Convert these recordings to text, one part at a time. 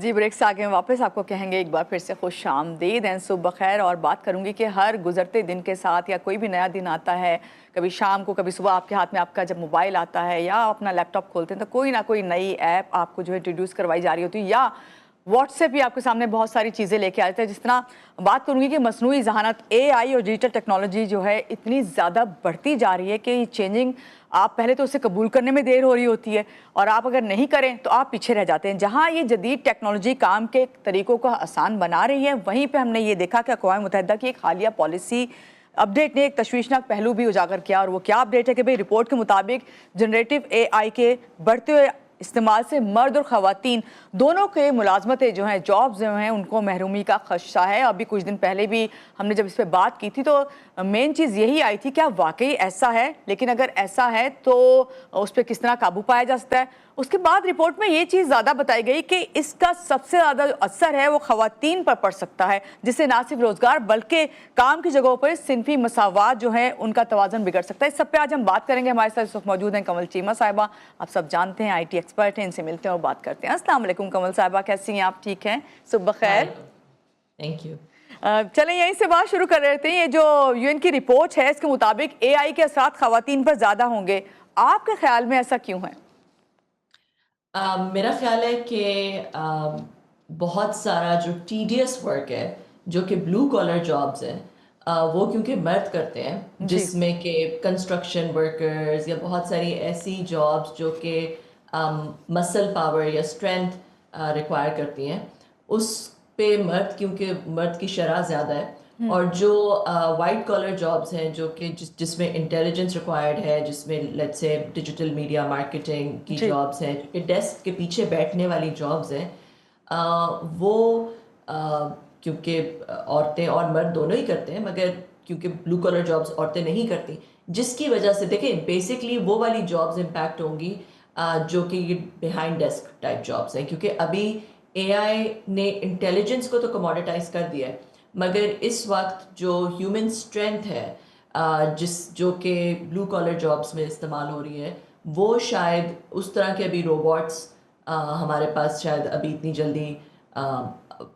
جی break سے آگے واپس آپ کو کہیں گے ایک بار پھر سے خوش آمدید ہیں، صبح بخیر. اور بات کروں گی کہ ہر گزرتے دن کے ساتھ یا کوئی بھی نیا دن آتا ہے، کبھی شام کو کبھی صبح آپ کے ہاتھ میں آپ کا جب موبائل آتا ہے یا اپنا لیپ ٹاپ کھولتے ہیں تو کوئی نہ کوئی نئی ایپ آپ کو جو ہے انٹروڈیوس کروائی جا رہی ہوتی ہے، یا واٹس ایپ بھی آپ کے سامنے بہت ساری چیزیں لے کے آتے ہیں. جس طرح بات کروں گی کہ مصنوعی ذہانت AI اور ڈیجیٹل ٹیکنالوجی جو ہے اتنی زیادہ بڑھتی جا رہی ہے کہ یہ چینجنگ آپ پہلے تو اسے قبول کرنے میں دیر ہو رہی ہوتی ہے، اور آپ اگر نہیں کریں تو آپ پیچھے رہ جاتے ہیں. جہاں یہ جدید ٹیکنالوجی کام کے طریقوں کو آسان بنا رہی ہے، وہیں پہ ہم نے یہ دیکھا کہ اقوام متحدہ کی ایک حالیہ پالیسی اپڈیٹ نے ایک تشویشناک پہلو بھی اجاگر کیا. اور وہ کیا اپڈیٹ ہے کہ بھئی رپورٹ کے مطابق جنریٹو AI کے بڑھتے ہوئے استعمال سے مرد اور خواتین دونوں کے ملازمتیں جو ہیں، جابز جو ہیں، ان کو محرومی کا خدشہ ہے. ابھی کچھ دن پہلے بھی ہم نے جب اس پہ بات کی تھی تو مین چیز یہی آئی تھی کیا واقعی ایسا ہے، لیکن اگر ایسا ہے تو اس پہ کس طرح قابو پایا جا سکتا ہے. اس کے بعد رپورٹ میں یہ چیز زیادہ بتائی گئی کہ اس کا سب سے زیادہ جو اثر ہے وہ خواتین پر پڑ سکتا ہے، جس سے نہ صرف روزگار بلکہ کام کی جگہوں پر صنفی مساوات جو ہیں ان کا توازن بگڑ سکتا ہے. اس سب پہ آج ہم بات کریں گے. ہمارے ساتھ اس وقت موجود ہیں کنول چیمہ صاحبہ. آپ سب جانتے ہیں IT ایکسپرٹ ہیں، ان سے ملتے ہیں اور بات کرتے ہیں. السلام علیکم کنول صاحبہ، کیسی ہیں آپ؟ ٹھیک ہیں؟ صبح بخیر. Thank you. چلیں یہیں سے بات شروع کر رہے تھے. یہ جو UN کی رپورٹ ہے اس کے مطابق AI کے اثرات خواتین پر زیادہ ہوں گے. آپ کے خیال میں ایسا کیوں ہے؟ میرا خیال ہے کہ بہت سارا جو ٹیڈیس ورک ہے، جو کہ بلو کالر جابز ہیں، وہ کیونکہ مرد کرتے ہیں، جس میں کہ کنسٹرکشن ورکرز یا بہت ساری ایسی جابز جو کہ مسل پاور یا اسٹرینتھ ریکوائر کرتی ہیں، اس پہ مرد کیونکہ مرد کی شرح زیادہ ہے. اور جو وائٹ کالر جابز ہیں جو کہ جس میں انٹیلیجنس ریکوائرڈ ہے، جس میں let's say digital media marketing کی جابز ہیں، جو کہ ڈیسک کے پیچھے بیٹھنے والی جابز ہیں، وہ کیونکہ عورتیں اور مرد دونوں ہی کرتے ہیں، مگر کیونکہ بلو کالر جابز عورتیں نہیں کرتی، جس کی وجہ سے دیکھیں بیسکلی وہ والی جابز امپیکٹ ہوں گی جو کہ یہ بیہائنڈ ڈیسک ٹائپ جابز ہیں. کیونکہ ابھی AI نے انٹیلیجنس کو تو کموڈیٹائز کر دیا ہے، مگر اس وقت جو ہیومن اسٹرینتھ ہے جو کہ بلو کالر جابس میں استعمال ہو رہی ہے، وہ شاید اس طرح کے ابھی روبوٹس ہمارے پاس شاید ابھی اتنی جلدی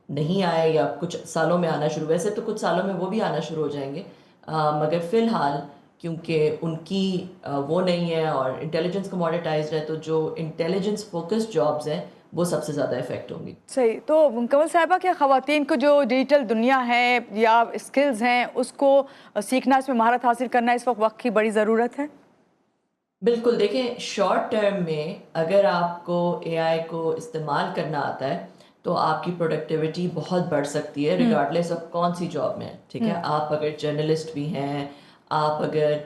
نہیں آئے، یا کچھ سالوں میں آنا شروع. ویسے تو کچھ سالوں میں وہ بھی آنا شروع ہو جائیں گے، مگر فی الحال کیونکہ ان کی وہ نہیں ہے اور انٹیلیجنس کموڈیٹائزڈ ہے، تو جو انٹیلیجنس فوکس جابس ہیں وہ سب سے زیادہ افیکٹ ہوں گی. صحیح. تو کنول صاحبہ کیا خواتین کو جو ڈیجیٹل دنیا ہے یا اسکلز ہیں اس کو سیکھنا، اس میں مہارت حاصل کرنا اس وقت کی بڑی ضرورت ہے؟ بالکل. دیکھیں شارٹ ٹرم میں اگر آپ کو AI کو استعمال کرنا آتا ہے تو آپ کی پروڈکٹیوٹی بہت بڑھ سکتی ہے، ریگارڈلیس آف کون سی جاب میں. ٹھیک ہے، آپ اگر جرنلسٹ بھی ہیں، آپ اگر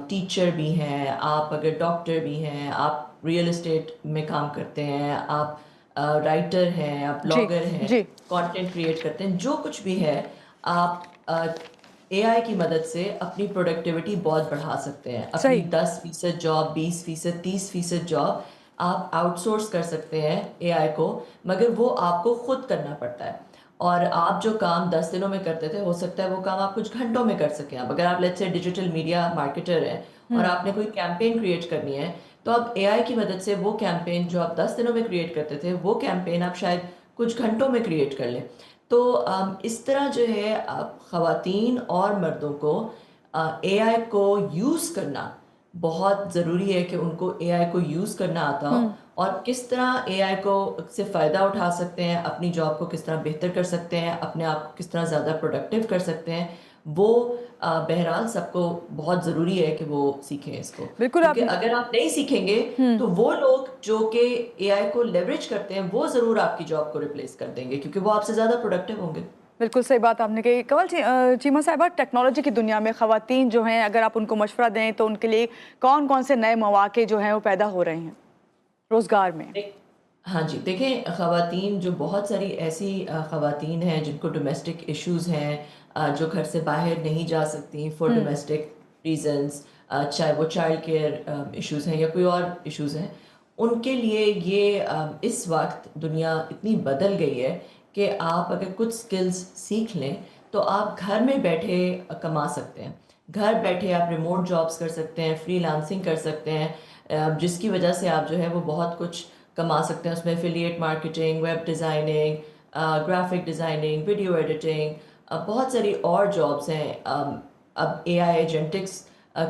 ٹیچر بھی ہیں، آپ اگر ڈاکٹر بھی ہیں، آپ ریئل اسٹیٹ میں کام کرتے ہیں، آپ رائٹر ہیں، آپ بلاگر ہیں، کانٹینٹ کریٹ کرتے ہیں، جو کچھ بھی ہے، آپ AI کی مدد سے اپنی پروڈکٹیوٹی بہت بڑھا سکتے ہیں. اپنی 10% جاب، 20%، 30% جاب آپ آؤٹ سورس کر سکتے ہیں AI کو، مگر وہ آپ کو خود کرنا پڑتا ہے. اور آپ جو کام 10 دنوں میں کرتے تھے، ہو سکتا ہے وہ کام آپ کچھ گھنٹوں میں کر سکیں. اب اگر آپ let's say digital media marketer ہیں اور آپ نے کوئی کیمپین کریٹ کرنی ہے، تو آپ AI کی مدد سے وہ کیمپین جو آپ 10 دنوں میں کریٹ کرتے تھے، وہ کیمپین آپ شاید کچھ گھنٹوں میں کریٹ کر لیں. تو اس طرح جو ہے خواتین اور مردوں کو AI کو یوز کرنا بہت ضروری ہے کہ ان کو AI کو یوز کرنا آتا ہو، اور کس طرح AI کو سے فائدہ اٹھا سکتے ہیں، اپنی جاب کو کس طرح بہتر کر سکتے ہیں، اپنے آپ کو کس طرح زیادہ پروڈکٹیو کر سکتے ہیں. وہ بہرحال سب کو بہت ضروری ہے کہ وہ سیکھیں اس کو. کیونکہ اگر آپ نہیں سیکھیں گے تو وہ لوگ جو کہ AI کو لیوریج کرتے ہیں وہ ضرور آپ کی جاب کو ریپلیس کر دیں گے، کیونکہ وہ آپ سے زیادہ پروڈکٹیو ہوں گے. بالکل صحیح بات آپ نے کہی. کنول چیمہ صاحبہ، ٹیکنالوجی کی دنیا میں خواتین جو ہیں، اگر آپ ان کو مشورہ دیں تو ان کے لیے کون کون سے نئے مواقع جو ہیں وہ پیدا ہو رہے ہیں روزگار میں؟ ہاں جی، دیکھیں خواتین جو بہت ساری ایسی خواتین ہیں جن کو ڈومیسٹک ایشوز ہیں، جو گھر سے باہر نہیں جا سکتی فار ڈومیسٹک ریزنز، چاہے وہ چائلڈ کیئر ایشوز ہیں یا کوئی اور ایشوز ہیں، ان کے لیے یہ اس وقت دنیا اتنی بدل گئی ہے کہ آپ اگر کچھ سکلز سیکھ لیں تو آپ گھر میں بیٹھے کما سکتے ہیں. گھر بیٹھے آپ ریموٹ جابس کر سکتے ہیں، فری لانسنگ کر سکتے ہیں، جس کی وجہ سے آپ جو ہے وہ بہت کچھ کما سکتے ہیں اس میں affiliate marketing, web designing, graphic designing, video editing, بہت ساری اور جابس ہیں. اب اے آئی ایجنٹکس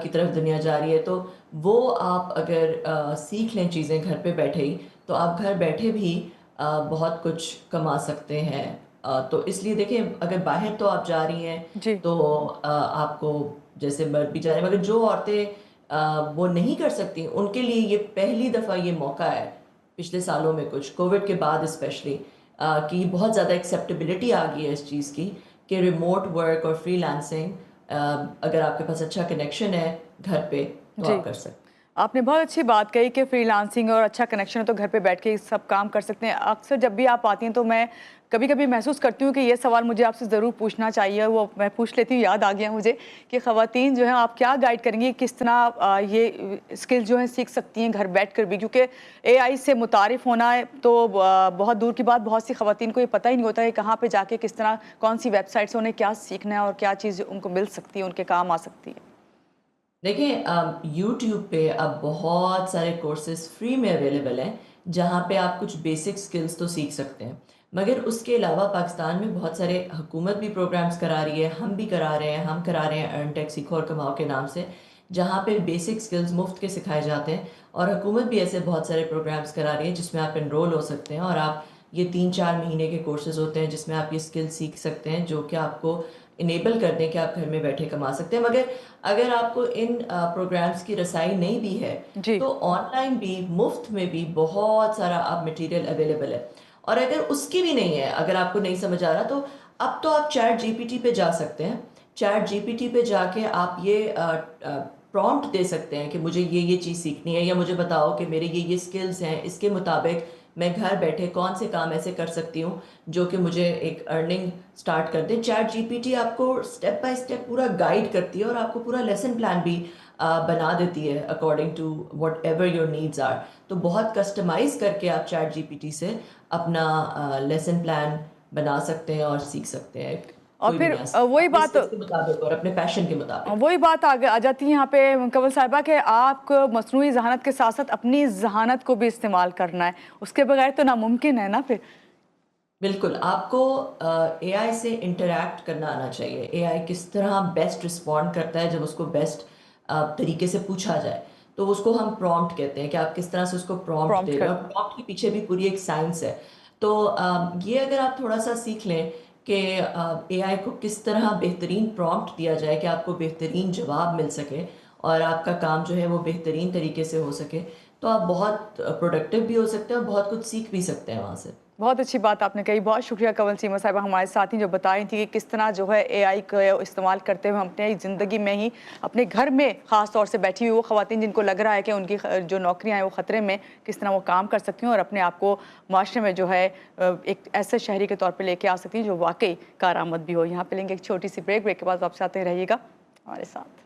کی طرف دنیا جا رہی ہے، تو وہ آپ اگر سیکھ لیں چیزیں گھر پہ بیٹھے ہی، تو آپ گھر بیٹھے بھی بہت کچھ کما سکتے ہیں. تو اس لیے دیکھیں، اگر باہر تو آپ جا رہی ہیں جی تو آپ کو جیسے مرد بھی جا رہے ہیں، مگر جو عورتیں وہ نہیں کر سکتی، ان کے لیے یہ پہلی دفعہ یہ موقع ہے پچھلے سالوں میں، کچھ کووڈ کے بعد اسپیشلی، کہ بہت زیادہ ایکسیپٹیبلٹی آ گئی ہے اس چیز کی کہ ریموٹ ورک اور فری لانسنگ، اگر آپ کے پاس اچھا کنیکشن ہے گھر پہ تو جی. آپ کر سکتے ہیں. آپ نے بہت اچھی بات کہی کہ فری لانسنگ اور اچھا کنیکشن ہے تو گھر پہ بیٹھ کے سب کام کر سکتے ہیں. اکثر جب بھی آپ آتی ہیں تو میں کبھی کبھی محسوس کرتی ہوں کہ یہ سوال مجھے آپ سے ضرور پوچھنا چاہیے، وہ میں پوچھ لیتی ہوں، یاد آ گیا مجھے کہ خواتین جو ہیں آپ کیا گائیڈ کریں گی، کس طرح یہ اسکل جو ہیں سیکھ سکتی ہیں گھر بیٹھ کر بھی، کیونکہ اے آئی سے متعارف ہونا ہے تو بہت دور کی بات، بہت سی خواتین کو یہ پتہ ہی نہیں ہوتا ہے کہاں پہ جا کے کس طرح کون سی ویب سائٹ سے انہیں کیا سیکھنا ہے اور کیا چیز ان کو مل سکتی ہے، ان کے کام آ سکتی ہے. دیکھیں، یوٹیوب پہ اب بہت سارے کورسز فری میں اویلیبل ہیں جہاں پہ آپ کچھ بیسک سکلز تو سیکھ سکتے ہیں، مگر اس کے علاوہ پاکستان میں بہت سارے حکومت بھی پروگرامز کرا رہی ہے، ہم بھی کرا رہے ہیں، ہم کرا رہے ہیں ارن ٹیک سیکھو اور کماؤ کے نام سے، جہاں پہ بیسک سکلز مفت کے سکھائے جاتے ہیں. اور حکومت بھی ایسے بہت سارے پروگرامز کرا رہی ہے جس میں آپ انرول ہو سکتے ہیں، اور آپ یہ 3-4 مہینے کے کورسز ہوتے ہیں جس میں آپ یہ سکل سیکھ سکتے ہیں جو کہ آپ کو انیبل کر دیں کہ آپ گھر میں بیٹھے کما سکتے ہیں. مگر اگر آپ کو ان پروگرامز کی رسائی نہیں بھی ہے جی تو آن لائن بھی مفت میں بھی بہت سارا اب مٹیریل اویلیبل ہے. اور اگر اس کی بھی نہیں ہے، اگر آپ کو نہیں سمجھ آ رہا، تو اب تو آپ چیٹ جی پی ٹی پہ جا سکتے ہیں. چیٹ جی پی ٹی پہ جا کے آپ یہ پرومپٹ دے سکتے ہیں کہ مجھے یہ چیز سیکھنی ہے، یا مجھے بتاؤ کہ میرے یہ سکلز ہیں، اس کے مطابق میں گھر بیٹھے کون سے کام ایسے کر سکتی ہوں جو کہ مجھے ایک ارننگ سٹارٹ کر دیں. چیٹ جی پی ٹی آپ کو سٹیپ بائی سٹیپ پورا گائیڈ کرتی ہے اور آپ کو پورا لیسن پلان بھی بنا دیتی ہے according to whatever your needs are. تو بہت کسٹمائز کر کے آپ چیٹ جی پی ٹی سے اپنا لیسن پلان بنا سکتے ہیں اور سیکھ سکتے ہیں. اور کوئی بھی پھر نہیں آ سکتا وہی اپنے بات اسکلز کے مطابق اور اپنے پیشن کے مطابق. وہی بات آ جاتی ہے یہاں پہ کنول صاحبہ کہ آپ کو مصنوعی ذہانت کے ساتھ ساتھ اپنی ذہانت کو بھی استعمال کرنا ہے، اس کے بغیر تو ناممکن ہے نا پھر. بالکل، آپ کو اے آئی سے انٹریکٹ کرنا آنا چاہیے. اے آئی کس طرح بیسٹ رسپونڈ کرتا ہے جب اس کو بیسٹ طریقے سے پوچھا جائے، تو اس کو ہم پرومپٹ کہتے ہیں کہ آپ کس طرح سے اس کو پرومپٹ پرومپٹ دے رہے کر. ہیں، اور پرومپٹ کے پیچھے بھی پوری ایک سائنس ہے. تو یہ اگر آپ تھوڑا سا سیکھ لیں کہ اے آئی کو کس طرح بہترین پرومپٹ دیا جائے کہ آپ کو بہترین جواب مل سکے اور آپ کا کام جو ہے وہ بہترین طریقے سے ہو سکے، تو آپ بہت پروڈکٹیو بھی ہو سکتے ہیں اور بہت کچھ سیکھ بھی سکتے ہیں وہاں سے. بہت اچھی بات آپ نے کہی، بہت شکریہ کنول سیما صاحبہ ہمارے ساتھ ہی جو بتا رہی تھی کہ کس طرح جو ہے اے آئی کو استعمال کرتے ہوئے ہم اپنے زندگی میں ہی اپنے گھر میں خاص طور سے بیٹھی ہوئی وہ خواتین جن کو لگ رہا ہے کہ ان کی جو نوکریاں ہیں وہ خطرے میں، کس طرح وہ کام کر سکتی ہیں اور اپنے آپ کو معاشرے میں جو ہے ایک ایسے شہری کے طور پہ لے کے آ سکتی ہیں جو واقعی کارآمد بھی ہو. یہاں پہ لیں گے ایک چھوٹی سی بریک کے بعد واپس آتے رہیے گا ہمارے ساتھ.